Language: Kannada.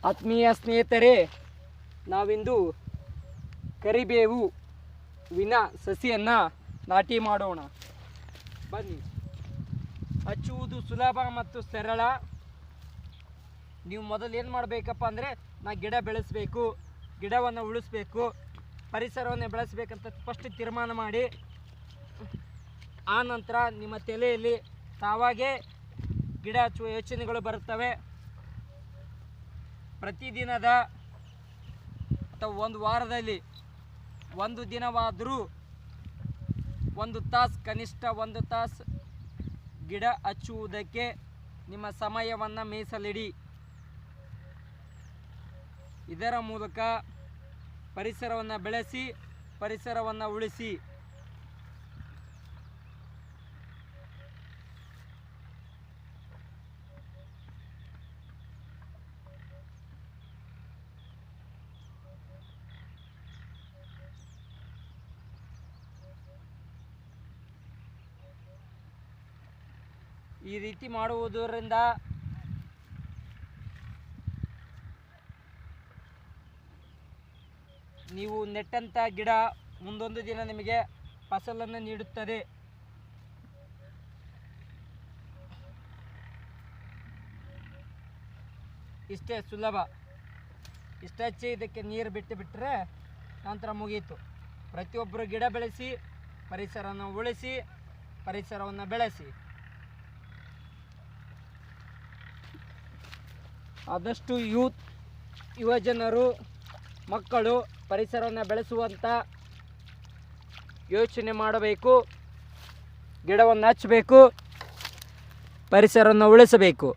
ಆತ್ಮೀಯ ಸ್ನೇಹಿತರೆ, ನಾವಿಂದು ಕರಿಬೇವು ವಿನ ಸಸಿಯನ್ನು ನಾಟಿ ಮಾಡೋಣ. ಬನ್ನಿ. ಹಚ್ಚುವುದು ಸುಲಭ ಮತ್ತು ಸರಳ. ನೀವು ಮೊದಲು ಏನು ಮಾಡಬೇಕಪ್ಪ ಅಂದರೆ, ಗಿಡ ಬೆಳೆಸಬೇಕು, ಗಿಡವನ್ನು ಉಳಿಸ್ಬೇಕು, ಪರಿಸರವನ್ನು ಬೆಳೆಸಬೇಕಂತ ಫಸ್ಟ್ ತೀರ್ಮಾನ ಮಾಡಿ, ಆ ನಂತರ ನಿಮ್ಮ ತಲೆಯಲ್ಲಿ ತಾವಾಗೇ ಗಿಡ ಹಚ್ಚುವ ಯೋಚನೆಗಳು ಬರುತ್ತವೆ. ಪ್ರತಿದಿನದ ಅಥವಾ ಒಂದು ವಾರದಲ್ಲಿ ಒಂದು ದಿನವಾದರೂ ಕನಿಷ್ಠ ಒಂದು ತಾಸು ಗಿಡ ಹಚ್ಚುವುದಕ್ಕೆ ನಿಮ್ಮ ಸಮಯವನ್ನು ಮೀಸಲಿಡಿ. ಇದರ ಮೂಲಕ ಪರಿಸರವನ್ನು ಬೆಳೆಸಿ, ಪರಿಸರವನ್ನು ಉಳಿಸಿ. ಈ ರೀತಿ ಮಾಡುವುದರಿಂದ ನೀವು ನೆಟ್ಟಂಥ ಗಿಡ ಮುಂದೊಂದು ದಿನ ನಿಮಗೆ ಫಸಲನ್ನು ನೀಡುತ್ತದೆ. ಇಷ್ಟೇ ಸುಲಭ. ಇಷ್ಟೇ, ಇದಕ್ಕೆ ನೀರು ಬಿಟ್ಟರೆ ನಂತರ ಮುಗೀತು. ಪ್ರತಿಯೊಬ್ಬರು ಗಿಡ ಬೆಳೆಸಿ, ಪರಿಸರವನ್ನು ಉಳಿಸಿ, ಪರಿಸರವನ್ನು ಬೆಳೆಸಿ. ಆದಷ್ಟು ಯುವಜನರು, ಮಕ್ಕಳು ಪರಿಸರವನ್ನು ಬೆಳೆಸುವಂಥ ಯೋಚನೆ ಮಾಡಬೇಕು. ಗಿಡವನ್ನು ಹಚ್ಚಬೇಕು, ಪರಿಸರವನ್ನು ಉಳಿಸಬೇಕು.